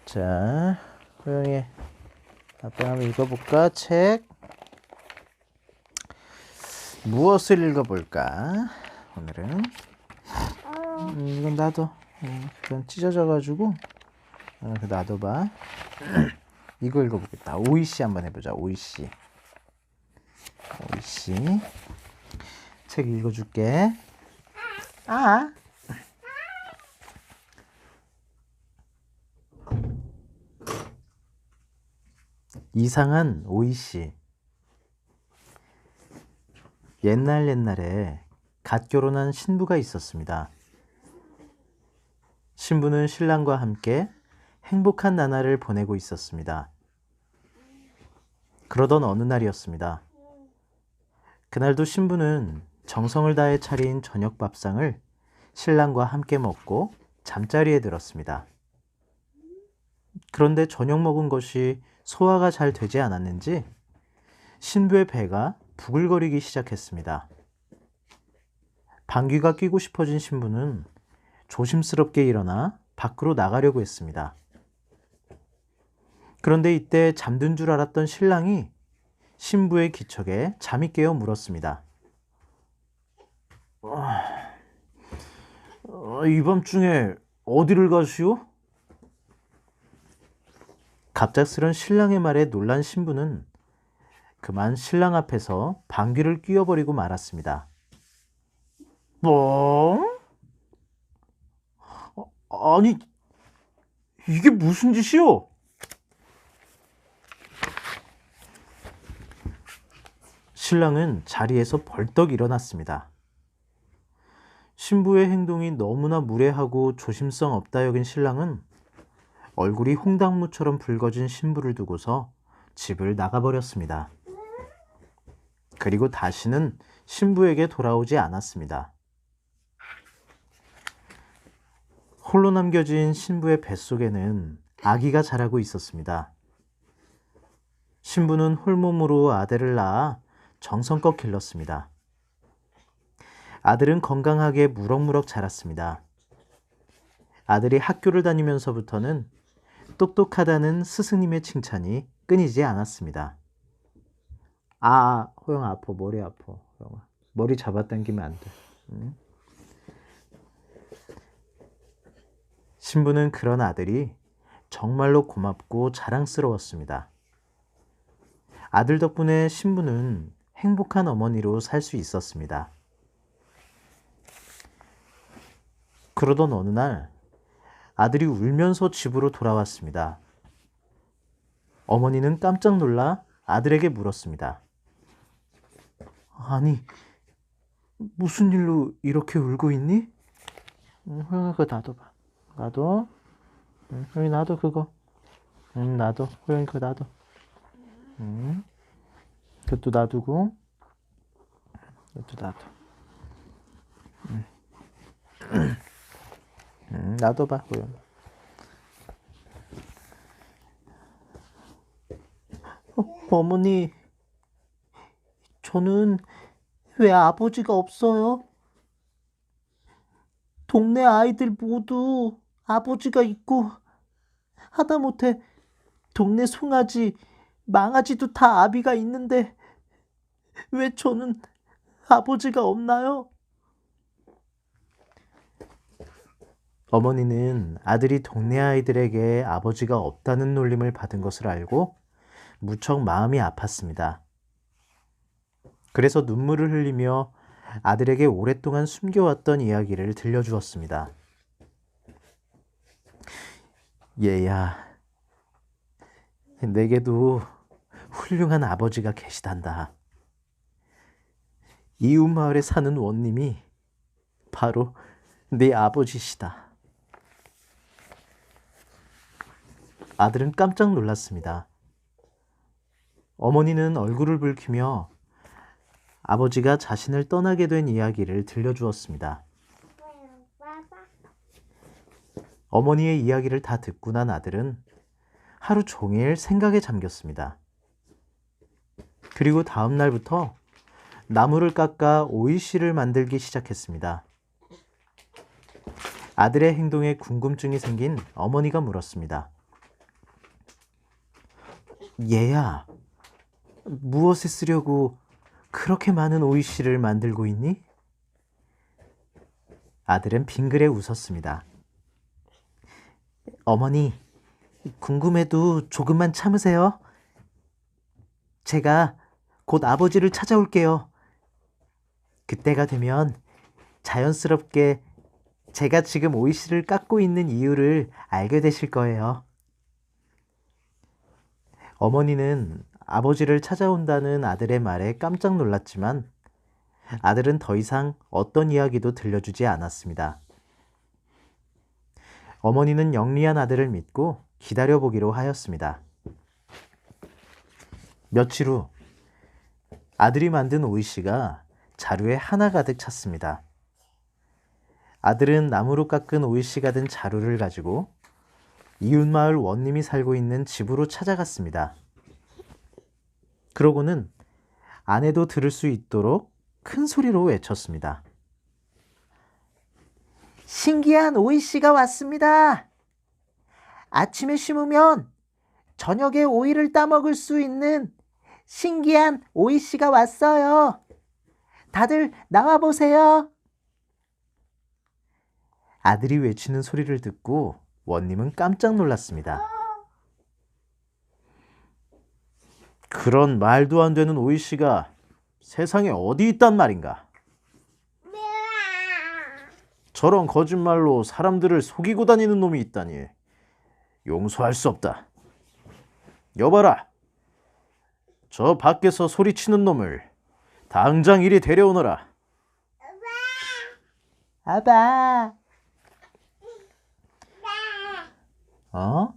자, 호영이 아빠 한번 읽어볼까? 책 무엇을 읽어볼까? 오늘은 이건 놔둬. 이건 찢어져가지고 놔둬봐. 이거 읽어보겠다. 오이씨 한번 해보자. 오이씨 책 읽어줄게. 이상한 오이씨. 옛날에 갓 결혼한 신부가 있었습니다. 신부는 신랑과 함께 행복한 나날을 보내고 있었습니다. 그러던 어느 날이었습니다. 그날도 신부는 정성을 다해 차린 저녁 밥상을 신랑과 함께 먹고 잠자리에 들었습니다. 그런데 저녁 먹은 것이 소화가 잘 되지 않았는지 신부의 배가 부글거리기 시작했습니다. 방귀가 뀌고 싶어진 신부는 조심스럽게 일어나 밖으로 나가려고 했습니다. 그런데 이때 잠든 줄 알았던 신랑이 신부의 기척에 잠이 깨어 물었습니다. 이 밤중에 어디를 가시오? 갑작스런 신랑의 말에 놀란 신부는 그만 신랑 앞에서 방귀를 뀌어버리고 말았습니다. 뭐? 아니, 이게 무슨 짓이오? 신랑은 자리에서 벌떡 일어났습니다. 신부의 행동이 너무나 무례하고 조심성 없다 여긴 신랑은 얼굴이 홍당무처럼 붉어진 신부를 두고서 집을 나가버렸습니다. 그리고 다시는 신부에게 돌아오지 않았습니다. 홀로 남겨진 신부의 뱃속에는 아기가 자라고 있었습니다. 신부는 홀몸으로 아들을 낳아 정성껏 길렀습니다. 아들은 건강하게 무럭무럭 자랐습니다. 아들이 학교를 다니면서부터는 똑똑하다는 스승님의 칭찬이 끊이지 않았습니다. 호영아 아파. 머리 아파. 호영아. 머리 잡아당기면 안 돼. 응? 신부는 그런 아들이 정말로 고맙고 자랑스러웠습니다. 아들 덕분에 신부는 행복한 어머니로 살 수 있었습니다. 그러던 어느 날 아들이 울면서 집으로 돌아왔습니다. 어머니는 깜짝 놀라 아들에게 물었습니다. 아니, 무슨 일로 이렇게 울고 있니? 호영아, 그거 놔둬봐. 놔둬. 호영이 놔둬, 그거. 놔둬. 호영이 그거 놔둬. 그것도 놔두고. 이것도 놔둬. 놔둬봐, 호영아. 어머니, 저는 왜 아버지가 없어요? 동네 아이들 모두 아버지가 있고 하다못해 동네 송아지, 망아지도 다 아비가 있는데 왜 저는 아버지가 없나요? 어머니는 아들이 동네 아이들에게 아버지가 없다는 놀림을 받은 것을 알고 무척 마음이 아팠습니다. 그래서 눈물을 흘리며 아들에게 오랫동안 숨겨왔던 이야기를 들려주었습니다. 얘야, 내게도 훌륭한 아버지가 계시단다. 이웃 마을에 사는 원님이 바로 네 아버지시다. 아들은 깜짝 놀랐습니다. 어머니는 얼굴을 붉히며 아버지가 자신을 떠나게 된 이야기를 들려주었습니다. 어머니의 이야기를 다 듣고 난 아들은 하루 종일 생각에 잠겼습니다. 그리고 다음 날부터 나무를 깎아 오이씨를 만들기 시작했습니다. 아들의 행동에 궁금증이 생긴 어머니가 물었습니다. 얘야, 무엇에 쓰려고 그렇게 많은 오이씨를 만들고 있니? 아들은 빙그레 웃었습니다. 어머니, 궁금해도 조금만 참으세요. 제가 곧 아버지를 찾아올게요. 그때가 되면 자연스럽게 제가 지금 오이씨를 깎고 있는 이유를 알게 되실 거예요. 어머니는 아버지를 찾아온다는 아들의 말에 깜짝 놀랐지만 아들은 더 이상 어떤 이야기도 들려주지 않았습니다. 어머니는 영리한 아들을 믿고 기다려보기로 하였습니다. 며칠 후 아들이 만든 오이씨가 자루에 하나 가득 찼습니다. 아들은 나무로 깎은 오이씨가 든 자루를 가지고 이웃마을 원님이 살고 있는 집으로 찾아갔습니다. 그러고는 아내도 들을 수 있도록 큰 소리로 외쳤습니다. 신기한 오이씨가 왔습니다. 아침에 심으면 저녁에 오이를 따먹을 수 있는 신기한 오이씨가 왔어요. 다들 나와보세요. 아들이 외치는 소리를 듣고 원님은 깜짝 놀랐습니다. 그런 말도 안 되는 오이씨가 세상에 어디 있단 말인가? 저런 거짓말로 사람들을 속이고 다니는 놈이 있다니 용서할 수 없다. 여봐라, 저 밖에서 소리치는 놈을 당장 이리 데려오너라. 아빠. 어?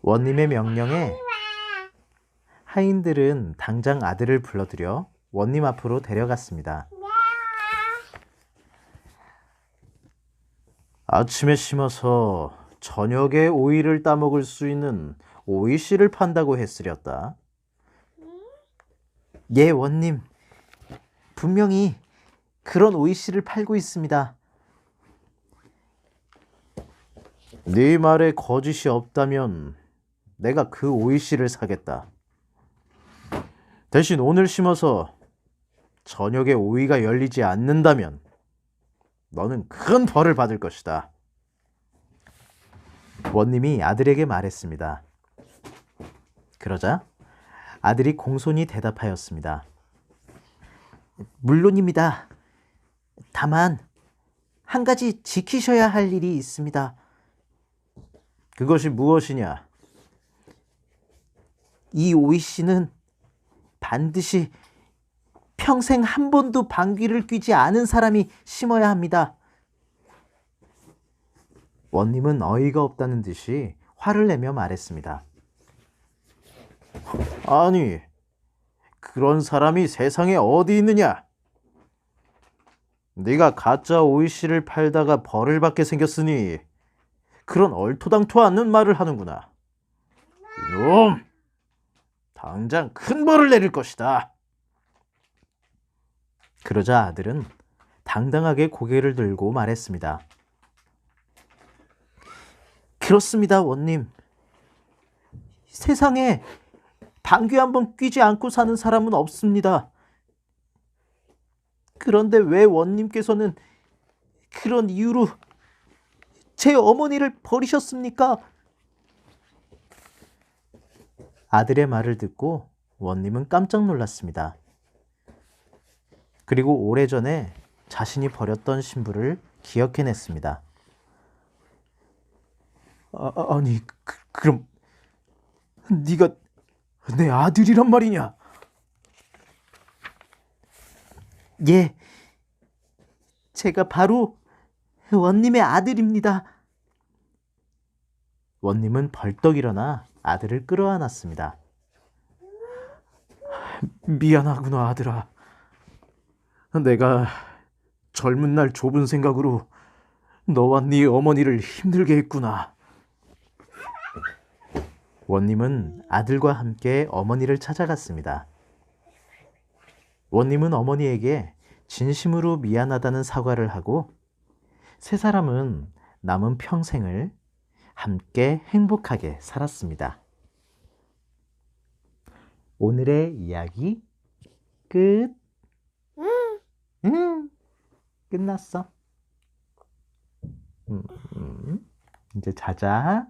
원님의 명령에 하인들은 당장 아들을 불러들여 원님 앞으로 데려갔습니다. 아침에 심어서 저녁에 오이를 따먹을 수 있는 오이씨를 판다고 했으렸다. 예, 원님. 분명히 그런 오이씨를 팔고 있습니다. 네 말에 거짓이 없다면 내가 그 오이씨를 사겠다. 대신 오늘 심어서 저녁에 오이가 열리지 않는다면 너는 큰 벌을 받을 것이다. 원님이 아들에게 말했습니다. 그러자 아들이 공손히 대답하였습니다. 물론입니다. 다만 한 가지 지키셔야 할 일이 있습니다. 그것이 무엇이냐? 이 오이씨는 반드시 평생 한 번도 방귀를 뀌지 않은 사람이 심어야 합니다. 원님은 어이가 없다는 듯이 화를 내며 말했습니다. 아니, 그런 사람이 세상에 어디 있느냐? 네가 가짜 오이씨를 팔다가 벌을 받게 생겼으니 그런 얼토당토 않는 말을 하는구나. 이놈! 당장 큰 벌을 내릴 것이다. 그러자 아들은 당당하게 고개를 들고 말했습니다. 그렇습니다, 원님. 세상에 방귀 한 번 뀌지 않고 사는 사람은 없습니다. 그런데 왜 원님께서는 그런 이유로 제 어머니를 버리셨습니까? 아들의 말을 듣고 원님은 깜짝 놀랐습니다. 그리고 오래전에 자신이 버렸던 신부를 기억해냈습니다. 아니, 그럼 네가 내 아들이란 말이냐? 예, 제가 바로 원님의 아들입니다. 원님은 벌떡 일어나 아들을 끌어안았습니다. 미안하구나, 아들아. 내가 젊은 날 좁은 생각으로 너와 네 어머니를 힘들게 했구나. 원님은 아들과 함께 어머니를 찾아갔습니다. 원님은 어머니에게 진심으로 미안하다는 사과를 하고 세 사람은 남은 평생을 함께 행복하게 살았습니다. 오늘의 이야기 끝. 끝났어. 이제 자자.